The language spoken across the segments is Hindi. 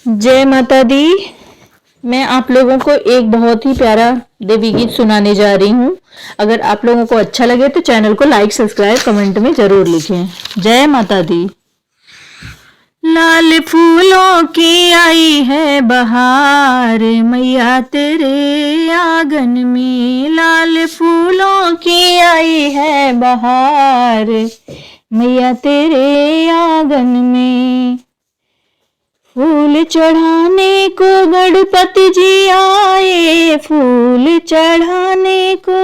जय माता दी। मैं आप लोगों को एक बहुत ही प्यारा देवी गीत सुनाने जा रही हूँ। अगर आप लोगों को अच्छा लगे तो चैनल को लाइक सब्सक्राइब कमेंट में जरूर लिखें। जय माता दी। लाल फूलों की आई है बहार, मैया तेरे आंगन में। लाल फूलों की आई है बहार, मैया तेरे आंगन में। फूल चढ़ाने को गणपति जी आए, फूल चढ़ाने को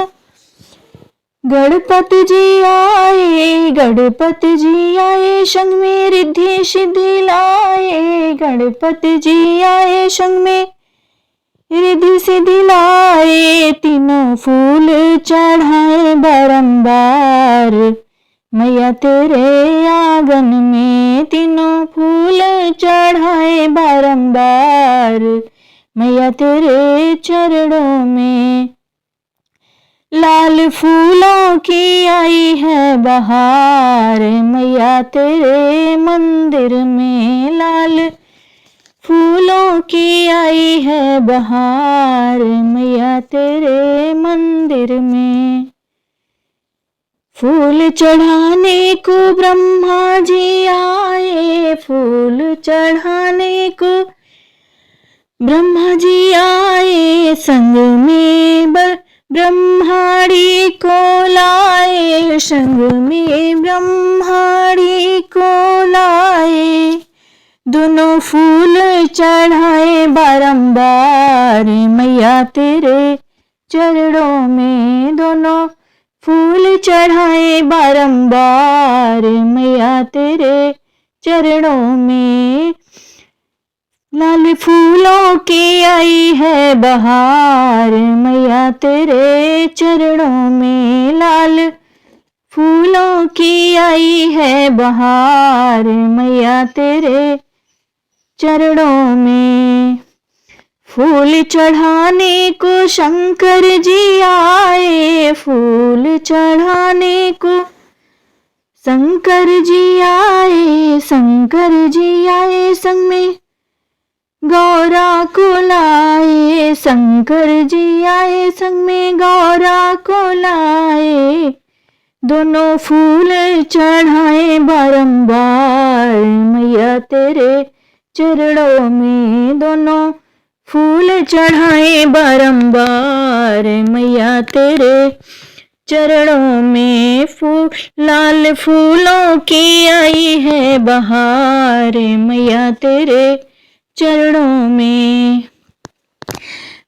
गणपति जी आए, गणपति जी आए, संग में रिद्धि सिद्धि लाए। गणपति जी आए, संग में रिद्धि सिद्धि लाए। तीनों फूल चढ़ाए बारंबार, मैया तेरे आंगन में। तीनों फूल चढ़ाए बारंबार, मैया तेरे चरणों में। लाल फूलों की आई है बहार, मैया तेरे मंदिर में। लाल फूलों की आई है बहार, मैया तेरे मंदिर में। फूल चढ़ाने को ब्रह्मा जी आए, फूल चढ़ाने को ब्रह्मा जी आए, संग में ब्रह्माड़ी को लाए। संग में ब्रह्माड़ी को लाए। दोनों फूल चढ़ाए बारंबार, मैया तेरे चरणों में। दोनों फूल चढ़ाए बारंबार, मैया तेरे चरणों में। लाल फूलों की आई है बहार, मैया तेरे चरणों में। लाल फूलों की आई है बहार, मैया तेरे चरणों में। फूल चढ़ाने को शंकर जी आए, फूल चढ़ाने को शंकर जी आए। शंकर जी आए, संग में गौरा को लाए। शंकर जी आए, संग में गौरा को लाए। दोनों फूल चढ़ाए बारंबार, मैया तेरे चरणों में। दोनों फूल चढ़ाए बारंबार, मैया तेरे चरणों में। लाल फूलों की आई है बहार, मैया तेरे चरणों में।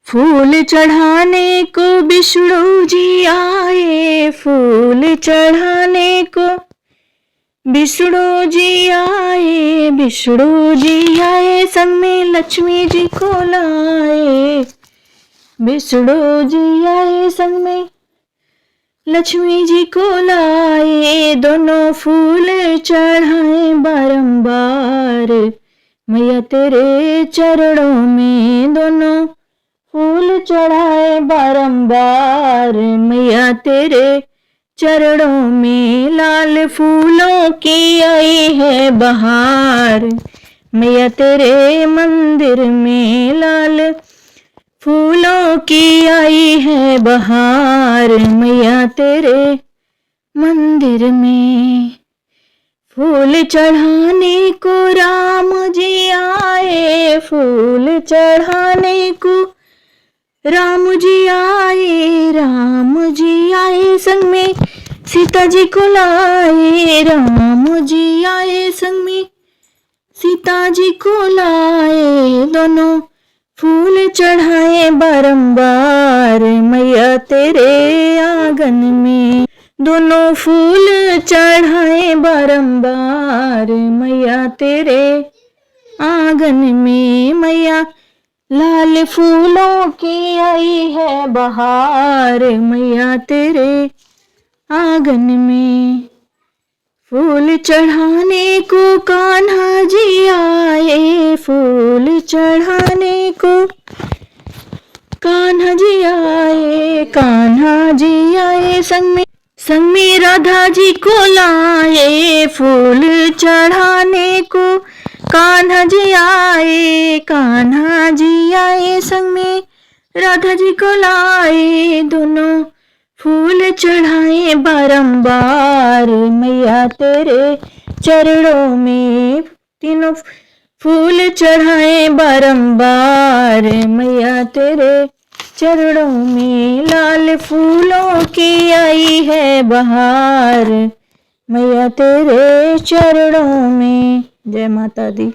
फूल चढ़ाने को विष्णु जी आए, फूल चढ़ाने को विष्णु जी आए। विष्णु जी आए, संग में लक्ष्मी जी को लाए। विष्णु जी आए, संग में लक्ष्मी जी को लाए। दोनों फूल चढ़ाए बारंबार, मैया तेरे चरणों में। दोनों फूल चढ़ाए बारंबार, मैया तेरे चरणों में। लाल फूलों की आई है बहार, मैया तेरे मंदिर में। लाल फूलों की आई है बहार, मैया तेरे मंदिर में। फूल चढ़ाने को राम जी आए, फूल चढ़ाने को राम जी आए। राम जी आए, संग में सीता जी को लाए। राम जी आए, संग में सीता जी को लाए। दोनों फूल चढ़ाए बारंबार, मैया तेरे आंगन में। दोनों फूल चढ़ाए बारंबार, मैया तेरे आंगन में। मैया लाल फूलों की आई है बहार, मैया तेरे आंगन में। फूल चढ़ाने को कान्हा जी आए, फूल चढ़ाने को कान्हा जी आए। कान्हा जी आए, संग में राधा जी को लाए। फूल चढ़ाने को कान्हा जी आए संग में राधा जी को लाए, दोनों फूल चढ़ाए बारंबार मैया तेरे चरणों में, तीनों फूल चढ़ाए बारंबार मैया तेरे चरणों में। लाल फूलों की आई है बहार मैया तेरे चरणों में। जय माता दी।